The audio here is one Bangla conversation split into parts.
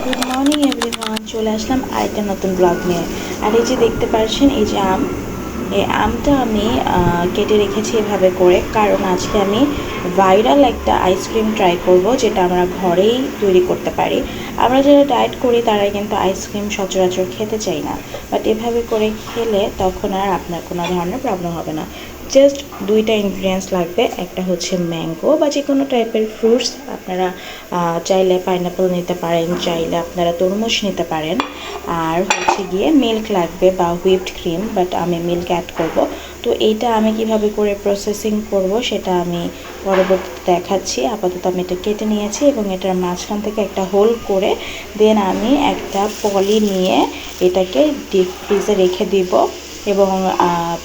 গুড মর্নিং এভরিওয়ান, চলে আসলাম আরেকটা নতুন ব্লগ নিয়ে। আর এই যে দেখতে পাচ্ছেন, এই যে এই আমটা আমি কেটে রেখেছি এভাবে করে, কারণ আজকে আমি ভাইরাল একটা আইসক্রিম ট্রাই করব, যেটা আমরা ঘরেই তৈরি করতে পারি। আমরা যারা ডায়েট করি তারা কিন্তু আইসক্রিম সচরাচর খেতে চাই না, বাট এভাবে করে খেলে তখন আর আপনার কোনো ধরনের প্রবলেম হবে না। জাস্ট দুইটা ইনগ্রিডিয়েন্টস লাগবে, একটা হচ্ছে ম্যাঙ্গো বা যে কোনো টাইপের ফ্রুটস, আপনারা চাইলে পাইনাপল নিতে পারেন, চাইলে আপনারা তরমুজ নিতে পারেন। আর হচ্ছে গিয়ে মিল্ক লাগবে বা হুইপড ক্রিম, বাট আমি মিল্ক অ্যাড করব। তো এইটা আমি কিভাবে করে প্রসেসিং করব সেটা আমি পরবর্তীতে দেখাচ্ছি। আপাতত আমি এটা কেটে নিয়েছি এবং এটার মাঝখান থেকে একটা হোল করে দেন আমি একটা পলি নিয়ে এটাকে ডিপ ফ্রিজে রেখে দিব এবং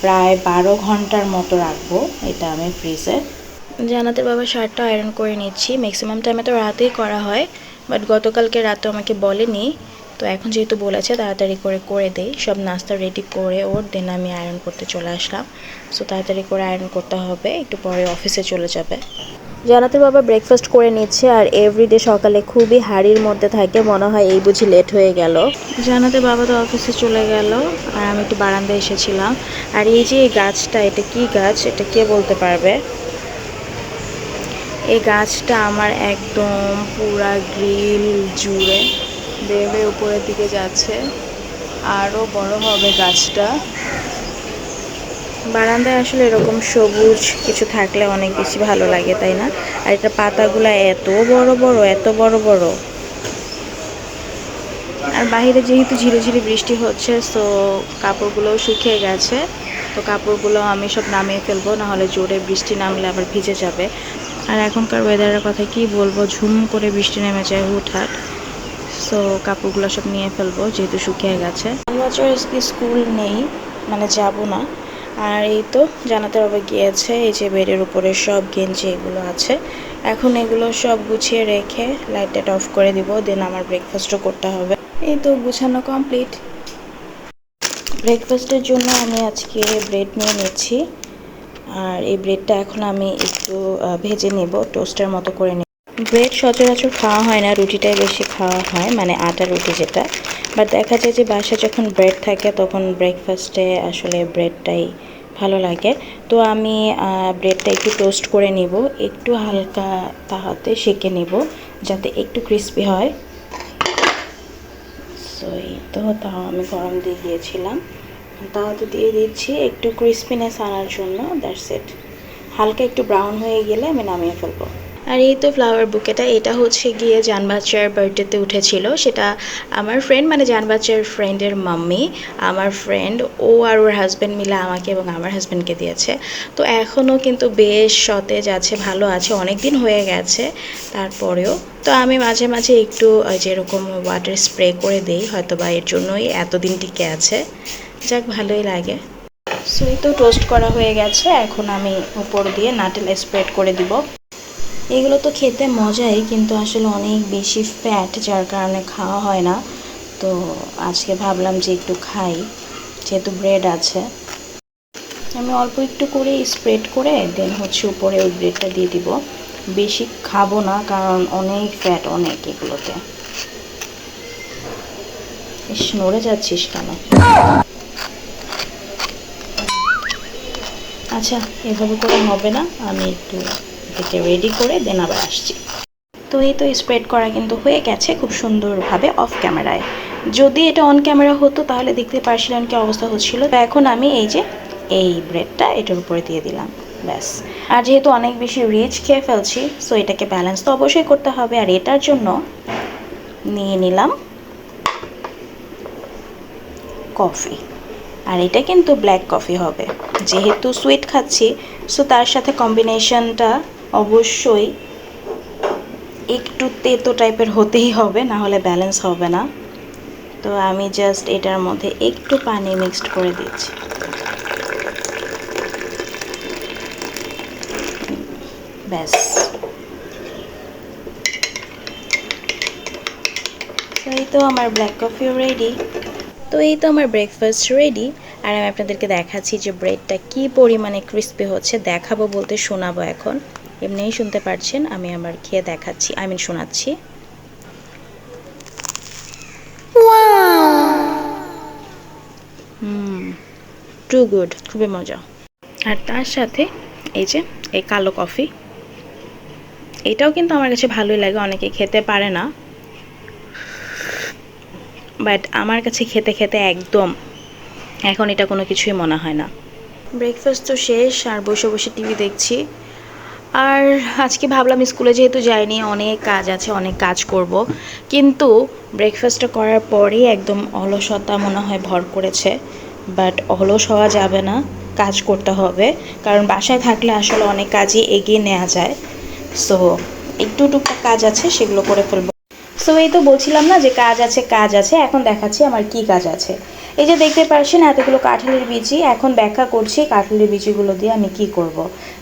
প্রায় 12 ঘন্টার মতো রাখবো এটা আমি ফ্রিজে। জানাতের বাবা শার্টটা আয়রন করে নিচ্ছি। ম্যাক্সিমাম টাইমে তো রাতেই করা হয়, বাট গতকালকে রাতে আমাকে বলেনি, তো এখন যেহেতু বলেছে তাড়াতাড়ি করে দেই। সব নাস্তা রেডি করে ওর দেন আমি আয়রন করতে চলে আসলাম। সো তাড়াতাড়ি করে আয়রন করতে হবে, একটু পরে অফিসে চলে যাবে। জানাতের বাবা ব্রেকফাস্ট করে নিচ্ছে, আর এভরিডে সকালে খুবই হাড়ির মধ্যে থাকে, মনে হয় এই বুঝি লেট হয়ে গেল। জানাতের বাবা তো অফিসে চলে গেল, আর আমি একটু বারান্দায় এসেছিলাম। আর এই যে এই গাছটা, এটা কি গাছ এটা কে বলতে পারবে? এই গাছটা আমার একদম পুরা গ্রিল জুড়ে বেয়ে উপরের দিকে যাচ্ছে, আরও বড় হবে গাছটা। বারান্দায় আসলে এরকম সবুজ কিছু থাকলে অনেক বেশি ভালো লাগে, তাই না? আর এটা পাতাগুলো এত বড় বড়, এত বড় বড়। আর বাইরে যেহেতু ঝিরে ঝিরে বৃষ্টি হচ্ছে, সো কাপড়গুলোও শুকিয়ে গেছে। তো কাপড়গুলো আমি সব নামিয়ে ফেলবো, নাহলে জোরে বৃষ্টি নামলে আবার ভিজে যাবে। আর এখনকার ওয়েদারের কথা কি বলবো, ঝুম করে বৃষ্টি নেমে যায় হুটহাট। সো কাপড়গুলো সব নিয়ে ফেলবো যেহেতু শুকিয়ে গেছে। বছর স্কুল নেই, মানে যাব না। আর এই তো জানাতে হবে গিয়েছে, এই যে বেডের উপরে সব গেঞ্জি এগুলো আছে। এখন এগুলো সব গুছিয়ে রেখে লাইটটা অফ করে দিব, দেন আমার ব্রেকফাস্টও করতে হবে। এই তো গুছানো কমপ্লিট। ব্রেকফাস্টের জন্য আমি আজকে ব্রেড নিয়ে নিচ্ছি, আর এই ব্রেডটা এখন আমি একটু ভেজে নেব, টোস্টের মতো করে নেব। ব্রেড সচরাচর খাওয়া হয় না, রুটিটাই বেশি খাওয়া হয়, মানে আটা রুটি যেটা। বাট দেখা যায় যে বাসায় যখন ব্রেড থাকে তখন ব্রেকফাস্টে আসলে ব্রেডটাই ভালো লাগে। তো আমি ব্রেডটা একটু টোস্ট করে নিব, একটু হালকা তাহাতে সেঁকে নিব যাতে একটু ক্রিস্পি হয়। সো এই তো তাও আমি গরম দিয়ে দিয়েছিলাম, তাওয়াতে দিয়ে দিচ্ছি একটু ক্রিস্পিনেস আনার জন্য। That's it. হালকা একটু ব্রাউন হয়ে গেলে আমি নামিয়ে ফেলবো। আর এই তো ফ্লাওয়ার বুকেটা, এটা হচ্ছে গিয়ে জান বাচ্চার বার্থডেতে উঠেছিল। সেটা আমার ফ্রেন্ড, মানে জান বাচ্চার ফ্রেন্ডের মাম্মি, আমার ফ্রেন্ড, ও আর ওর হাজব্যান্ড মিলে আমাকে এবং আমার হাজব্যান্ডকে দিয়েছে। তো এখনও কিন্তু বেশ সতেজ আছে, ভালো আছে, অনেক দিন হয়ে গেছে তারপরেও। তো আমি মাঝে মাঝে একটু যেরকম ওয়াটার স্প্রে করে দিই, হয়তো বা এর জন্যই এতদিন টিকে আছে। যাক, ভালোই লাগে। সো এই তো টোস্ট করা হয়ে গেছে, এখন আমি উপর দিয়ে নাটেল স্প্রেড করে দিব। এগুলো তো খেতে মজাই, কিন্তু আসলে অনেক বেশি ফ্যাট, যার কারণে খাওয়া হয় না। তো আজকে ভাবলাম যে একটু খাই, যেহেতু ব্রেড আছে। আমি অল্প একটু করে স্প্রেড করে দেন হচ্ছে উপরে ওই ব্রেডটা দিয়ে দিব। বেশি খাবো না, কারণ অনেক ফ্যাট, অনেক এগুলোতে। ইস, নড়ে যাচ্ছিস কেন? আচ্ছা, এভাবে করে হবে না, আমি একটু এটাকে রেডি করে দেন আবার আসছি। তো এই তো স্প্রেড করা কিন্তু হয়ে গেছে খুব সুন্দরভাবে অফ ক্যামেরায়। যদি এটা অন ক্যামেরা হতো তাহলে দেখতে পারছিলেন কি অবস্থা হচ্ছিল। তো এখন আমি এই যে এই ব্রেডটা এটার উপরে দিয়ে দিলাম, ব্যাস। আর যেহেতু অনেক বেশি রিচ খেয়ে ফেলছি, সো এটাকে ব্যালেন্স তো অবশ্যই করতে হবে। আর এটার জন্য নিয়ে নিলাম কফি, আর এটা কিন্তু ব্ল্যাক কফি হবে। যেহেতু সুইট খাচ্ছি, সো তার সাথে কম্বিনেশনটা অবশ্যই একটু তেতো টাইপের হতেই হবে, না হলে ব্যালেন্স হবে না। তো আমি জাস্ট এটার মধ্যে একটু পানি মিক্সড করে দিচ্ছি, ব্যাস। তো এই তো আমার ব্ল্যাক কফিও রেডি। তো এই তো আমার ব্রেকফাস্ট রেডি, আর আমি আপনাদেরকে দেখাচ্ছি যে ব্রেডটা কি পরিমাণে ক্রিস্পি হচ্ছে। দেখাবো বলতে শোনাবো এখন, এমনিই শুনতে পারছেন, আমি আমার খেয়ে দেখাচ্ছি, শোনাচ্ছি। টু গুড, খুবই মজা। আর তার সাথে এই যে এই কালো কফি, এটাও কিন্তু আমার কাছে ভালোই লাগে। অনেকে খেতে পারে না, বাট আমার কাছে খেতে খেতে একদম এখন এটা কোনো কিছুই মনে হয় না। ব্রেকফাস্ট তো শেষ, আর বসে বসে টিভি দেখছি। আর আজকে ভাবলাম স্কুলে যেহেতু যাইনি, অনেক কাজ আছে, অনেক কাজ করব, কিন্তু ব্রেকফাস্টটা করার পরেই একদম অলসতা মনে হয় ভর করেছে। বাট অলস হওয়া যাবে না, কাজ করতে হবে, কারণ বাসায় থাকলে আসলে অনেক কাজই এগিয়ে নেওয়া যায়। সো একটু টুকটাক কাজ আছে, সেগুলো করে ফেলবো। সো এই তো বলছিলাম না যে কাজ আছে, এখন দেখাচ্ছি আমার কি কাজ আছে। এই যে দেখতে পাচ্ছেন এতগুলো কাঁঠালের বিচি, এখন ব্যাখ্যা করছি কাঁঠালের বিচিগুলো দিয়ে আমি কি করব।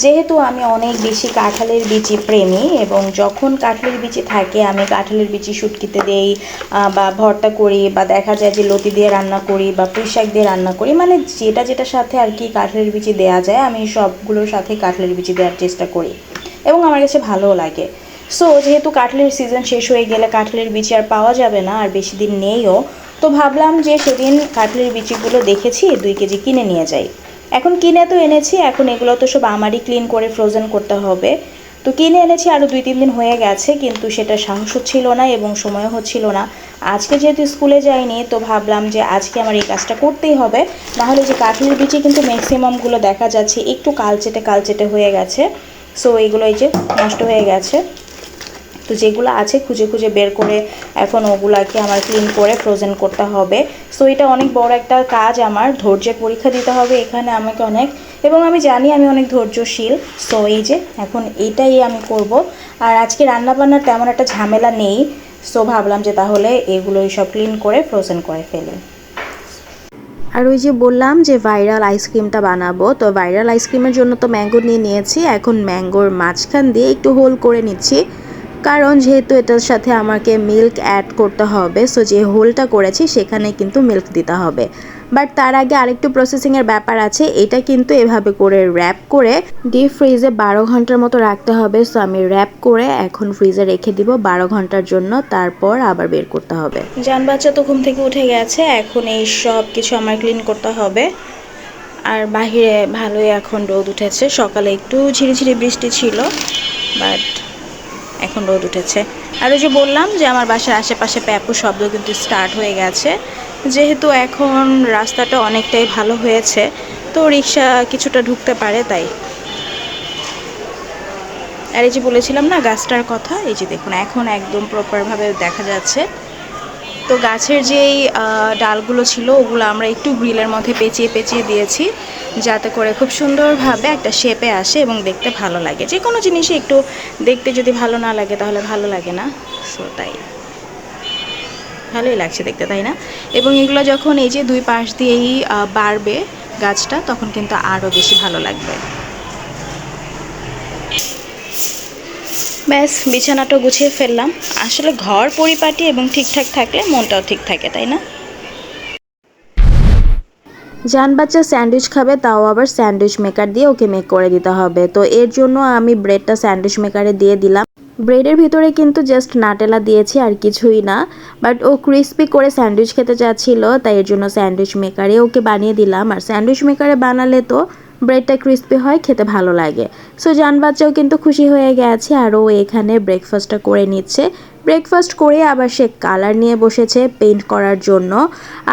যেহেতু আমি অনেক বেশি কাঁঠালের বিচি প্রেমী, এবং যখন কাঁঠালের বিচি থাকে আমি কাঁঠালের বিচি শুটকিতে দেই, বা ভর্তা করি, বা দেখা যায় যে লতি দিয়ে রান্না করি, বা পুঁই শাক দিয়ে রান্না করি, মানে যেটার সাথে আর কি কাঁঠালের বিচি দেওয়া যায় আমি সবগুলোর সাথে কাঁঠালের বিচি দেওয়ার চেষ্টা করি, এবং আমার কাছে ভালোও লাগে। সো যেহেতু কাঁঠালের সিজন শেষ হয়ে গেলে কাঁঠালের বিচি আর পাওয়া যাবে না, আর বেশি দিন নেইও, তো ভাবলাম যে সেদিন কাঁঠালের বিচিগুলো দেখেছি 2 কেজি কিনে নিয়ে যাই। এখন কিনে তো এনেছি, এখন এগুলো তো সব আমারই ক্লিন করে ফ্রোজেন করতে হবে। তো কিনে এনেছি, আরও 2-3 দিন হয়ে গেছে, কিন্তু সেটা সাহস হচ্ছিল না এবং সময়ও হচ্ছিল না। আজকে যেহেতু স্কুলে যাইনি, তো ভাবলাম যে আজকে আমার এই কাজটা করতেই হবে, নাহলে যে কাঁঠালের বিচি কিন্তু ম্যাক্সিমামগুলো দেখা যাচ্ছে একটু কালচেটে হয়ে গেছে। সো এইগুলো এই যে নষ্ট হয়ে গেছে। তো যেগুলো আছে খুঁজে খুঁজে বের করে এখন ওগুলাকে আমার ক্লিন করে ফ্রোজেন করতে হবে। সো এটা অনেক বড় একটা কাজ, আমার ধৈর্যের পরীক্ষা দিতে হবে এখানে আমাকে অনেক, এবং আমি জানি আমি অনেক ধৈর্যশীল। সো এই যে এখন এইটাই আমি করব। আর আজকে রান্নাবান্নার তেমন একটা ঝামেলা নেই, সো ভাবলাম যে তাহলে এগুলোই সব ক্লিন করে ফ্রোজেন করে ফেলি। আর ওই যে বললাম যে ভাইরাল আইসক্রিমটা বানাবো, তো ভাইরাল আইসক্রিমের জন্য তো ম্যাঙ্গো নিয়ে নিয়েছি। এখন ম্যাঙ্গোর মাঝখান দিয়ে একটু হোল করে নিচ্ছি, কারণ যেহেতু এটার সাথে আমাকে মিল্ক অ্যাড করতে হবে, সো যে হোলটা করেছি সেখানে কিন্তু মিল্ক দিতে হবে। বাট তার আগে আরেকটু প্রসেসিংয়ের ব্যাপার আছে। এটা কিন্তু এভাবে করে র্যাপ করে ডিপ ফ্রিজে 12 ঘন্টার মতো রাখতে হবে। সো আমি র্যাপ করে এখন ফ্রিজে রেখে দিব 12 ঘন্টার জন্য, তারপর আবার বের করতে হবে। জান বাচ্চা তো ঘুম থেকে উঠে গেছে, এখন এই সব কিছু আমার ক্লিন করতে হবে। আর বাহিরে ভালোই এখন রোদ উঠেছে, সকালে একটু ঝিরিঝিরি বৃষ্টি ছিল, বাট এখন রোদ উঠেছে। আর ওই যে বললাম যে আমার বাসার আশেপাশে প্যাপু শব্দ কিন্তু স্টার্ট হয়ে গেছে, যেহেতু এখন রাস্তাটা অনেকটাই ভালো হয়েছে, তো রিক্সা কিছুটা ঢুকতে পারে তাই। আর এই যে বলেছিলাম না গাছটার কথা, এই যে দেখুন এখন একদম প্রপারভাবে দেখা যাচ্ছে। তো গাছের যেই ডালগুলো ছিল ওগুলো আমরা একটু গ্রিলের মধ্যে পেঁচিয়ে দিয়েছি, যাতে করে খুব সুন্দরভাবে একটা শেপে আসে এবং দেখতে ভালো লাগে। যে কোনো জিনিসই একটু দেখতে যদি ভালো না লাগে তাহলে ভালো লাগে না। সো তাই ভালোই লাগছে দেখতে, তাই না? এবং এগুলো যখন এই যে 2 পাশ দিয়েই বাড়বে গাছটা, তখন কিন্তু আরও বেশি ভালো লাগবে। ব্যাস বিছানাটা গুছিয়ে ফেললাম। আসলে ঘর পরিপাটি এবং ঠিকঠাক থাকলে মনটাও ঠিক থাকে, তাই না? জান বাচ্চা স্যান্ডউইচ খাবে, তাও আবার স্যান্ডউইচ মেকার দিয়ে ওকে মেক করে দিতে হবে। তো এর জন্য আমি ব্রেডটা স্যান্ডউইচ মেকারে দিয়ে দিলাম। ব্রেডের ভিতরে কিন্তু জাস্ট নাটেলা দিয়েছি, আর কিছুই না। বাট ও ক্রিস্পি করে স্যান্ডউইচ খেতে চাচ্ছিল, তাই এর জন্য স্যান্ডউইচ মেকারে ওকে বানিয়ে দিলাম। আর স্যান্ডউইচ মেকারে বানালে তো ব্রেডটা ক্রিস্পি হয়, খেতে ভালো লাগে। সো জান বাচ্চাও কিন্তু খুশি হয়ে গেছে, আর ও এখানে ব্রেকফাস্টটা করে নিচ্ছে। ব্রেকফাস্ট করে আবার সে কালার নিয়ে বসেছে পেইন্ট করার জন্য।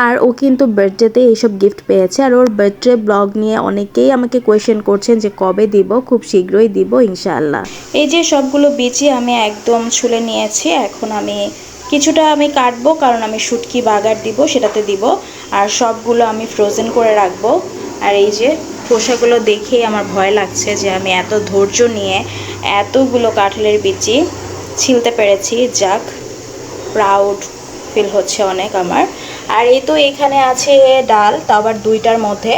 আর ও কিন্তু বার্থডেতে এইসব গিফট পেয়েছে, আর ওর বার্থডে ব্লগ নিয়ে অনেকেই আমাকে কোয়েশ্চেন করছেন যে কবে দিব। খুব শীঘ্রই দিব ইনশাআল্লাহ। এই যে সবগুলো বিচি আমি একদম ছুলে নিয়েছি, এখন আমি কিছুটা আমি কাটবো, কারণ আমি শুটকি বাগার দিব, সেটাতে দিব। আর সবগুলো আমি ফ্রোজেন করে রাখবো। আর এই যে খোসাগুলো দেখেই আমার ভয় লাগছে যে আমি এত ধৈর্য নিয়ে এতগুলো কাঁঠালের বিচি ছিলতে পেরেছি। যাক, প্রাউড ফিল হচ্ছে অনেক আমার। আর এই তো এখানে আছে ডাল, তা আবার 2টার মধ্যে,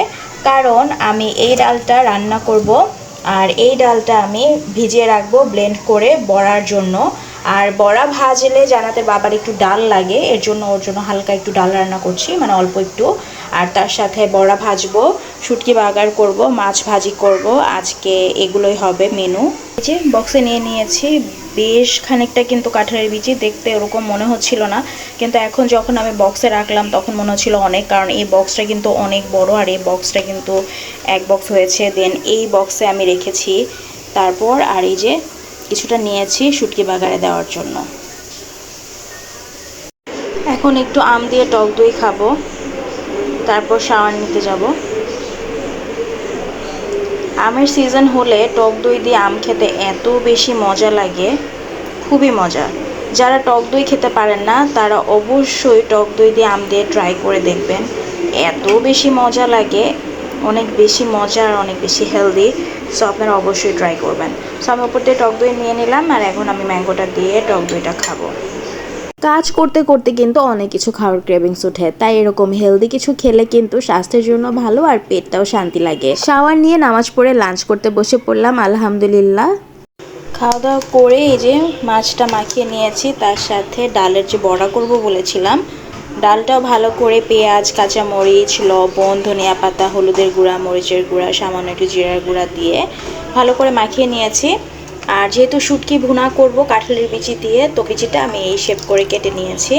কারণ আমি এই ডালটা রান্না করব, আর এই ডালটা আমি ভিজিয়ে রাখবো ব্লেন্ড করে বড়ার জন্য। আর বড়া ভাজলে জানাতে বাবার একটু ডাল লাগে, এর জন্য ওর জন্য হালকা একটু ডাল রান্না করছি, মানে অল্প একটু। আর তার সাথে বড়া ভাজবো, শুটকি বাগার করব, মাছ ভাজি করব। আজকে এগুলোই হবে মেনু। এই যে বক্সে নিয়ে নিয়েছি বেশ খানিকটা কিন্তু কাঁঠালের বিচি, দেখতে ওরকম মনে হচ্ছিল না, কিন্তু এখন যখন আমি বক্সে রাখলাম তখন মনে হচ্ছিল অনেক, কারণ এই বক্সটা কিন্তু অনেক বড়, আর এই বক্সটা কিন্তু এক বক্স হয়েছে। দেন এই বক্সে আমি রেখেছি, তারপর আর এই যে কিছুটা নিয়েছি শুটকি বাগারে দেওয়ার জন্য। এখন একটু আম দিয়ে টক দই খাবো, তারপর শাওয়ার নিতে যাব। আমের সিজন হলে টক দই দিয়ে আম খেতে এত বেশি মজা লাগে, খুবই মজা। যারা টক দই খেতে পারেন না তারা অবশ্যই টক দই দিয়ে আম দিয়ে ট্রাই করে দেখবেন, এত বেশি মজা লাগে, অনেক বেশি মজা আর অনেক বেশি হেলদি। সো আপনারা অবশ্যই ট্রাই করবেন। সো আমি উপর দিয়ে টক দই নিয়ে নিলাম, আর এখন আমি ম্যাঙ্গোটা দিয়ে টক দইটা খাবো। কাজ করতে করতে কিন্তু অনেক কিছু খাওয়ার ক্রেভিংস ওঠে, তাই এরকম হেলদি কিছু খেলে কিন্তু স্বাস্থ্যের জন্য ভালো আর পেটটাও শান্তি লাগে। শাওয়ার নিয়ে নামাজ পড়ে লাঞ্চ করতে বসে পড়লাম আলহামদুলিল্লাহ। খাওয়া দাওয়া করে এই যে মাছটা মাখিয়ে নিয়েছি, তার সাথে ডালের যে বড়া করব বলেছিলাম, ডালটাও ভালো করে পেঁয়াজ, কাঁচামরিচ, লবণ, ধনিয়া পাতা, হলুদের গুঁড়া, মরিচের গুঁড়া, সামান্য একটু জিরার গুঁড়া দিয়ে ভালো করে মাখিয়ে নিয়েছি। আর যেহেতু শুটকি ভুনা করব কাঁঠালের বিচি দিয়ে, তো বিচিটা আমি এই শেপ করে কেটে নিয়েছি।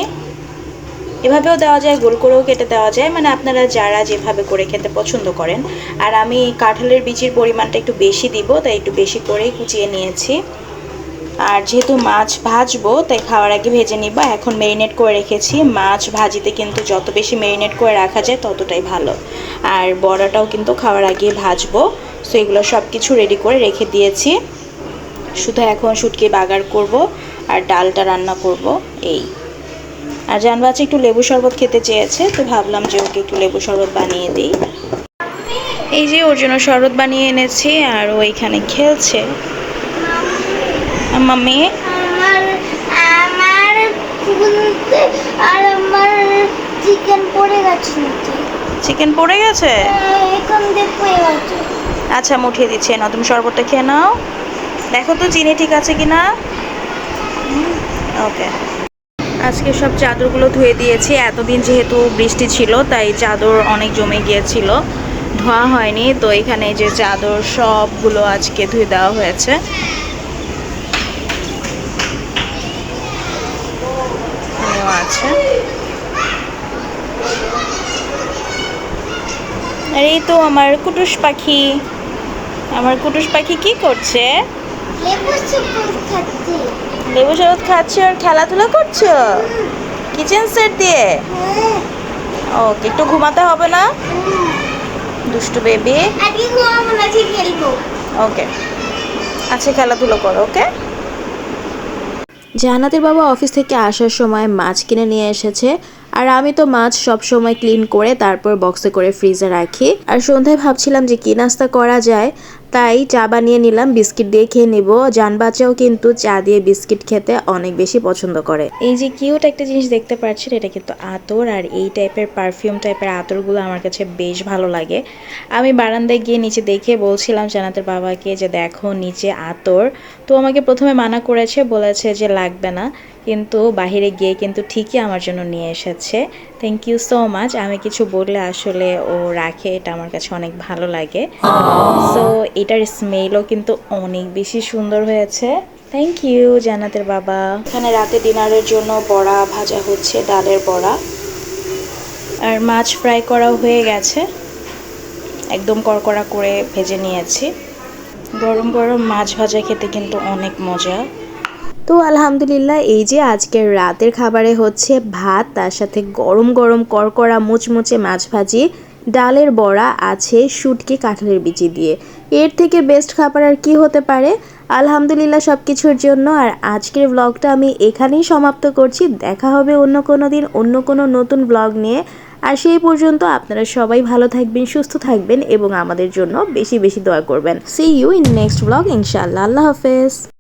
এভাবেও দেওয়া যায়, গোল করেও কেটে দেওয়া যায়, মানে আপনারা যারা যেভাবে করে খেতে পছন্দ করেন। আর আমি কাঁঠালের বিচির পরিমাণটা একটু বেশি দিব, তাই একটু বেশি করেই কুচিয়ে নিয়েছি। আর যেহেতু মাছ ভাজবো তাই খাওয়ার আগে ভেজে নিব। এখন ম্যারিনেট করে রেখেছি, মাছ ভাজিতে কিন্তু যত বেশি ম্যারিনেট করে রাখা যায় ততটাই ভালো। আর বড়াটাও কিন্তু খাওয়ার আগে ভাজবো। সো এগুলো সব কিছু রেডি করে রেখে দিয়েছি, শুধু এখন শুটকি বাগার করব আর ডালটা রান্না করব এই। আর জানবাচ্চা একটু লেবু শরবত খেতে চেয়েছে, তো ভাবলাম যে ওকে একটু লেবু শরবত বানিয়ে দিই। এই যে ওর জন্য শরবত বানিয়ে এনেছি, আর ও এখানে খেলছে। মাম্মি আমার আর আমার চিকেন পড়ে গেছে। চিকেন পড়ে গেছে, এখন দেখো। আচ্ছা আমি উঠিয়ে দিচ্ছি না, তুমি শরবতটা খেয়ে নাও। দেখো তো চিনি ঠিক আছে কিনা। ওকে, আজকে সব চাদরগুলো ধুয়ে দিয়েছি। এতদিন যেহেতু বৃষ্টি ছিল তাই চাদর অনেক জমে গিয়েছিল, ধোয়া হয়নি। তো এখানে যে চাদর সবগুলো আজকে ধুয়ে দেওয়া হয়েছে। আছে আর এই তো আমার কুটুস পাখি। আমার কুটুস পাখি কি করছে? লেবু শরবত খাচ্ছে আর খেলাধুলা করছো কিচেন সেট দিয়ে। ওকে, একটু ঘুমাতে হবে না দুষ্টু বেবি? ওকে, আচ্ছা খেলাধুলো করো। ওকে। জান্নাতের বাবা অফিস থেকে আসার সময় মাছ কিনে নিয়ে এসেছে, আর আমি তো মাছ সব সময় ক্লিন করে তারপর বক্সে করে ফ্রিজে রাখি। আর সন্ধ্যায় ভাবছিলাম যে কি নাস্তা করা যায়, তাই চা বানিয়ে নিলাম, বিস্কিট দিয়ে খেয়ে নেব। জানবাচ্চাও কিন্তু চা দিয়ে বিস্কিট খেতে অনেক বেশি পছন্দ করে। এই যে কিউট একটা জিনিস দেখতে পাচ্ছেন, এটা কিন্তু আতর, আর এই টাইপের পারফিউম টাইপের আতরগুলো আমার কাছে বেশ ভালো লাগে। আমি বারান্দায় গিয়ে নিচে দেখে বলছিলাম জান্নাতের বাবাকে যে দেখো নিচে আতর, তো আমাকে প্রথমে মানা করেছে, বলেছে যে লাগবে না, কিন্তু বাহিরে গিয়ে কিন্তু ঠিকই আমার জন্য নিয়ে এসেছে। Thank you so much. আমি কিছু বললে আসলে ও রাখে, এটা আমার কাছে অনেক ভালো লাগে। সো এটার স্মেলও কিন্তু অনেক বেশি সুন্দর হয়েছে। থ্যাংক ইউ জান্নাতের বাবা। এখানে রাতে ডিনারের জন্য বড়া ভাজা হচ্ছে, ডালের বড়া, আর মাছ ফ্রাই করাও হয়ে গেছে, একদম কড়কড়া করে ভেজে নিয়েছি। গরম গরম মাছ ভাজা খেতে কিন্তু অনেক মজা। তো আলহামদুলিল্লাহ, এই যে আজকের রাতের খাবারে হচ্ছে ভাত, তার সাথে গরম গরম কড়কড়া মুচমুচে মাছ ভাজি, ডালের বড়া, আছে শুটকি কাঁঠালের বিচি দিয়ে। এর থেকে বেস্ট খাবার আর কি হতে পারে। আলহামদুলিল্লাহ সব কিছুর জন্য। আর আজকের ব্লগটা আমি এখানেই সমাপ্ত করছি। দেখা হবে অন্য কোনো দিন অন্য কোনো নতুন ব্লগ নিয়ে। আর সেই পর্যন্ত আপনারা সবাই ভালো থাকবেন, সুস্থ থাকবেন এবং আমাদের জন্য বেশি বেশি দোয়া করবেন। See you in next blog ইনশাআল্লাহ। আল্লাহ হাফেজ।